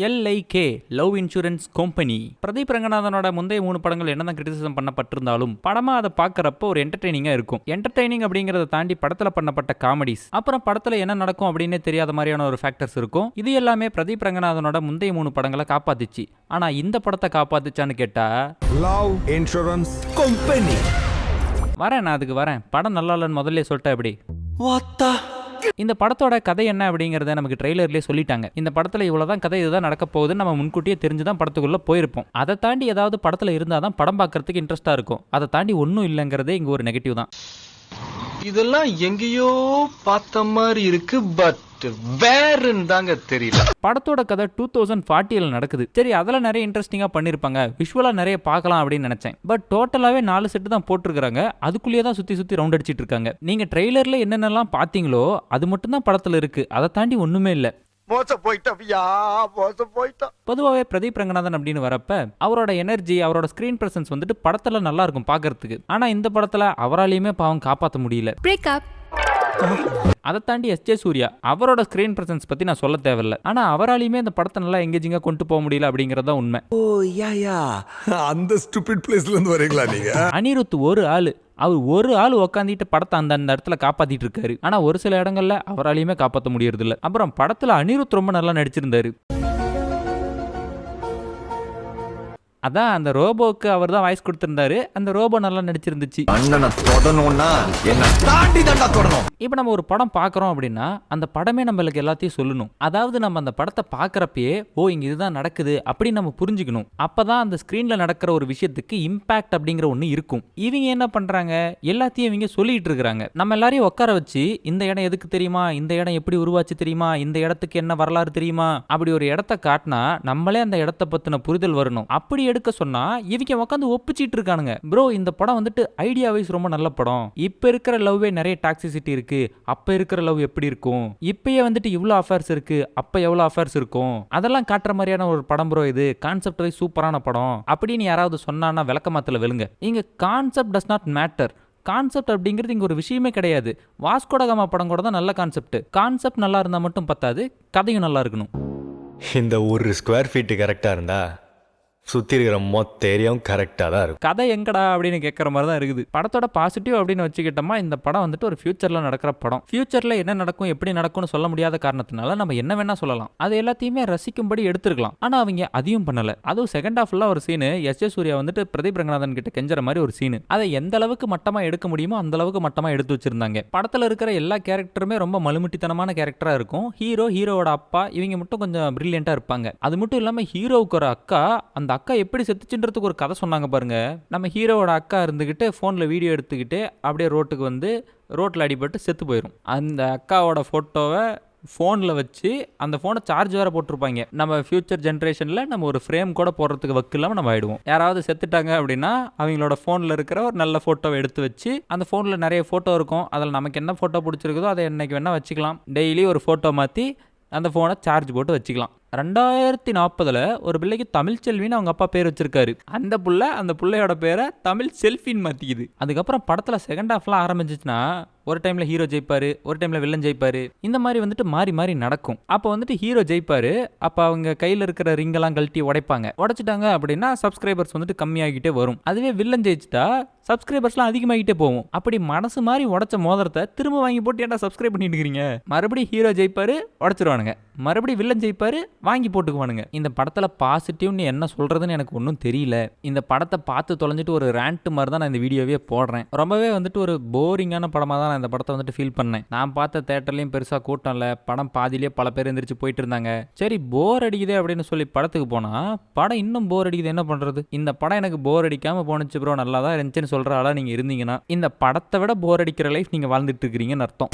LIK love insurance company. Pradeep ரங்கநாதனோட முந்தைய 3 படங்கள் என்னதான் கிரிட்டிசிசம் பண்ணப்பட்டிருந்தாலும் படமா அதை பார்க்கறப்ப ஒரு என்டர்டெய்னிங்கா இருக்கும். என்டர்டெய்னிங் அப்படிங்கறத தாண்டி படத்துல பண்ணப்பட்ட காமெடிஸ், அப்புறம் படத்துல என்ன நடக்கும் அப்படின்னே தெரியாத மாதிரியான ஒரு ஃபேக்டர்ஸ் இருக்கும். இது எல்லாமே பிரதீப் ரங்கநாதனோட முந்தைய 3 படங்களை காப்பாத்துச்சு. ஆனா இந்த படத்தை காப்பாத்துச்சான்னு கேட்டா லவ் இன்சூரன்ஸ் கம்பெனி. நான் அதுக்கு வரேன். படம் நல்லா இல்லைன்னு முதல்ல சொல்லிட்டேன். எப்படி இந்த படத்தோட கதை என்ன அப்படிங்கறத நமக்கு ட்ரெய்லர்லயே சொல்லிட்டாங்க. இந்த படத்துல இவ்வளவுதான் கதை, இதுதான் நடக்க போகுதுன்னு நம்ம முன்கூட்டியே தெரிஞ்சுதான் படத்துக்குள்ள போயிருப்போம். அதை தாண்டி ஏதாவது படத்துல இருந்தாதான் படம் பார்க்கறதுக்கு இன்ட்ரெஸ்டா இருக்கும். அதை தாண்டி ஒன்னும் இல்லைங்கிறதே இங்க ஒரு நெகட்டிவ் தான். இதெல்லாம் எங்கேயோ பார்த்த மாதிரி இருக்கு, பட் வேறுன்னு தாங்க தெரியல. படத்தோட கதை 2040 நடக்குது. சரி, அதில் நிறைய இன்ட்ரெஸ்டிங்காக பண்ணியிருப்பாங்க, விஷுவலாக நிறைய பார்க்கலாம் அப்படின்னு நினச்சேன். பட் டோட்டலாகவே 4 செட்டு தான் போட்டிருக்காங்க. அதுக்குள்ளேயே தான் சுற்றி ரவுண்ட் அடிச்சிட்டு இருக்காங்க. நீங்கள் ட்ரெய்லரில் என்னென்னலாம் பார்த்தீங்களோ அது மட்டும் தான் படத்தில் இருக்கு. அதை தாண்டி ஒன்றுமே இல்லை. பொதுவாகவே பிரதீப் ரங்கநாதன் அப்படின்னு வரப்ப அவரோட எனர்ஜி, அவரோட ஸ்கிரீன் பிரசன்ஸ் வந்துட்டு படத்துல நல்லா இருக்கும் பார்க்கறதுக்கு. ஆனா இந்த படத்துல அவராலையுமே பாவம் காப்பாற்ற முடியல. அதை தாண்டி எஸ்.ஜே. சூர்யா, அவரோட ஸ்கிரீன் பிரசன்ஸ் பத்தி நான் சொல்ல தேவையில்ல. ஆனா அவராலையுமே இந்த படத்தை நல்லா எங்கேஜிங்கா கொண்டு போக முடியல அப்படிங்கறத உண்மை. அந்த ஸ்டூபிட் பிளேஸ்ல இருந்து வரீங்களா நீங்க? அனிருத் அவர் ஒரு ஆள் உக்காந்துட்டு படத்தை அந்த இடத்துல காப்பாத்திட்டு இருக்காரு. ஆனா ஒரு சில இடங்கள்ல அவராலையுமே காப்பாற்ற முடியறது இல்ல. அப்புறம் படத்துல அனிருத் ரொம்ப நல்லா நடிச்சிருந்தாரு. அதான் அந்த ரோபோக்கு அவர் தான் வாய்ஸ் கொடுத்திருந்தாரு. அந்த ரோபோ நல்லா நடிச்சிருந்துச்சு. இப்ப நம்ம ஒரு படம் பாக்குறோம் அப்படின்னா அந்த படமே நம்மளுக்கு எல்லாத்தையும் சொல்லணும். அதாவது நம்ம அந்த படத்தை பாக்குறப்பயே இங்க இதுதான் நடக்குது அப்படி நம்ம புரிஞ்சுக்கணும். அப்பதான் அந்த ஸ்கிரீன்ல நடக்கிற ஒரு விஷயத்துக்கு இம்பாக்ட் அப்படிங்கிற ஒண்ணு இருக்கும். இவங்க என்ன பண்றாங்க, எல்லாத்தையும் இவங்க சொல்லிட்டு இருக்காங்க. நம்ம எல்லாரையும் உட்கார வச்சு இந்த இடம் எதுக்கு தெரியுமா, இந்த இடம் எப்படி உருவாச்சு தெரியுமா, இந்த இடத்துக்கு என்ன வரலாறு தெரியுமா, அப்படி ஒரு இடத்த காட்டினா நம்மளே அந்த இடத்த பத்தின புரிதல் வரணும். அப்படி எடுக்க சொன்னா இவங்க உட்காந்து ஒப்பிச்சிட்டு இருக்கானுங்க. ப்ரோ, இந்த படம் வந்துட்டு ஐடியா வைஸ் ரொம்ப நல்ல படம். இப்ப இருக்கிற லவ்வே நிறைய டாக்ஸிசிட்டி இருக்கு. அப்ப இருக்கிற லவ் எப்படி இருக்கும், இப்பயே வந்துட்டு இவ்வளவு அஃபேர்ஸ் இருக்கு, அப்ப எவ்வளவு அஃபேர்ஸ் இருக்கும், அதெல்லாம் காட்டுற மாதிரியான ஒரு படம் ப்ரோ. இது கான்செப்ட் வைஸ் சூப்பரான படம் அப்படின்னு யாராவது சொன்னா விளக்கமாத்துல வெளுங்க. இங்க concept does not matter. Concept அப்படிங்கிறது இங்க ஒரு விஷயமே கிடையாது. வாஸ்கோ ட காமா படம் கூட தான் நல்ல கான்செப்ட். கான்செப்ட் நல்லா இருந்தா மட்டும் பத்தாது, கதையும் நல்லா இருக்கணும். இந்த ஒரு ஸ்கொயர் ஃபீட் கரெக்டா இருந்தா சுத்தி இருக்கிற மொத்த ஏரியாவும் கரெக்டா தான் இருக்கும். கதை எங்கடா அப்படின்னு கேட்கற மாதிரி தான் இருக்குது. படத்தோட பாசிட்டிவ் அப்படின்னு வச்சுக்கிட்டோமா, இந்த படம் வந்துட்டு ஒரு ஃபியூச்சர்ல நடக்கிற படம். ஃபியூச்சர்ல என்ன நடக்கும் எப்படி நடக்கும்னு சொல்ல முடியாத காரணத்தினால நம்ம என்ன வேணா சொல்லலாம். அது எல்லாத்தையுமே ரசிக்கும்படி எடுத்துருக்கலாம். ஆனா அவங்க அதையும் பண்ணல. அதுவும் செகண்ட் ஹாஃப்ல ஒரு சீனு எஸ்.ஜே. சூர்யா வந்துட்டு பிரதீப் ரங்கநாதன் கிட்ட கெஞ்சற மாதிரி ஒரு சீனு. அதை எந்த அளவுக்கு மட்டமா எடுக்க முடியுமோ அந்த அளவுக்கு மட்டமா எடுத்து வச்சிருந்தாங்க. படத்துல இருக்கிற எல்லா கேரக்டருமே ரொம்ப மலுமுட்டித்தனமான கேரக்டரா இருக்கும். ஹீரோவோட அப்பா இவங்க மட்டும் கொஞ்சம் பிரில்லியண்டா இருப்பாங்க. அது மட்டும் இல்லாம ஹீரோவுக்கு ஒரு அக்கா, அந்த அக்கா எப்படி செத்துச்சுன்றதுக்கு ஒரு கதை சொன்னாங்க பாருங்க. நம்ம ஹீரோவோட அக்கா இருந்துகிட்டு போன்ல வீடியோ எடுத்துக்கிட்டு அப்படியே ரோட்டுக்கு வந்து ரோட்ல அடிபட்டு செத்து போயிடும். அந்த அக்காவோட போட்டோவை ஃபோனில் வச்சு அந்த ஃபோனை சார்ஜ் வேறு போட்டிருப்பாங்க. நம்ம ஃபியூச்சர் ஜென்ரேஷனில் நம்ம ஒரு ஃப்ரேம் கூட போடுறதுக்கு வக்கு இல்லாமல் நம்ம ஆகிடுவோம். யாராவது செத்துட்டாங்க அப்படின்னா அவங்களோட ஃபோனில் இருக்கிற ஒரு நல்ல ஃபோட்டோவை எடுத்து வச்சு, அந்த ஃபோனில் நிறைய ஃபோட்டோ இருக்கும், அதில் நமக்கு என்ன ஃபோட்டோ பிடிச்சிருக்குதோ அதை என்னைக்கு வேணால் வச்சுக்கலாம். டெய்லி ஒரு ஃபோட்டோ மாற்றி அந்த ஃபோனை சார்ஜ் போட்டு வச்சுக்கலாம். 2040 ஒரு பிள்ளைக்கு தமிழ் செல்வின்னு அவங்க அப்பா பேர் வச்சிருக்காரு. அந்த பிள்ளையோட பேரை தமிழ் செல்ஃபின்னு மாத்திக்குது. அதுக்கப்புறம் படத்துல செகண்ட் ஹாஃப்லாம் ஆரம்பிச்சிச்சுன்னா ஒரு டைம்ல ஹீரோ ஜெயிப்பாரு, ஒரு டைம்ல வில்லன் ஜெயிப்பாரு. இந்த மாதிரி வந்துட்டு மாறி மாறி நடக்கும். அப்போ வந்துட்டு ஹீரோ ஜெயிப்பாரு, அப்ப அவங்க கையில இருக்கிற ரிங்கெல்லாம் கழட்டி உடைப்பாங்க. உடைச்சிட்டாங்க அப்படின்னா சப்ஸ்கிரைபர்ஸ் வந்துட்டு கம்மியாகிட்டே வரும். அதுவே வில்லன் ஜெயிச்சிட்டா சப்ஸ்கிரைபர்ஸ்லாம் அதிகமாகிட்டே போகும். அப்படி மனசு மாதிரி உடைச்ச மோதிரத்தை திரும்ப வாங்கி போட்டு ஏன்டா சப்ஸ்கிரைப் பண்ணிட்டு இருக்கீங்க? மறுபடியும் ஹீரோ ஜெயிப்பாரு, உடைச்சிருவானுங்க. மறுபடியும் வில்லன் ஜெயிப்பாரு, வாங்கி போட்டுக்குவானுங்க. இந்த படத்துல பாசிட்டிவ்னு என்ன சொல்றதுன்னு எனக்கு ஒன்றும் தெரியல. இந்த படத்தை பார்த்து தொலைஞ்சிட்டு ஒரு ரேண்ட் மாதிரி தான் நான் இந்த வீடியோவே போடுறேன். ரொம்பவே வந்துட்டு ஒரு போரிங்கான படமா தான் இந்த படத்தை வந்துட்டு ஃபீல் பண்ணேன். நான் பார்த்த தியேட்டர்லயும் பெருசா கூட்டம் இல்ல. படம் பாதியிலேயே பல பேர் எந்திரிச்சு போயிட்டு இருந்தாங்க. சரி, போர் அடிக்குதே அப்படின்னு சொல்லி படத்துக்கு போனா படம் இன்னும் போர் அடிக்குது. என்ன பண்றது? இந்த படம் எனக்கு போர் அடிக்காம போனுச்சு ப்ரோ, நல்லா தான் இருந்துச்சுன்னு சொல்ற ஆளா நீங்க இருந்தீங்கன்னா இந்த படத்தை விட போர் அடிக்கிற லைஃப் நீங்க வாழ்ந்துட்டு இருக்கிறீங்கன்னு அர்த்தம்.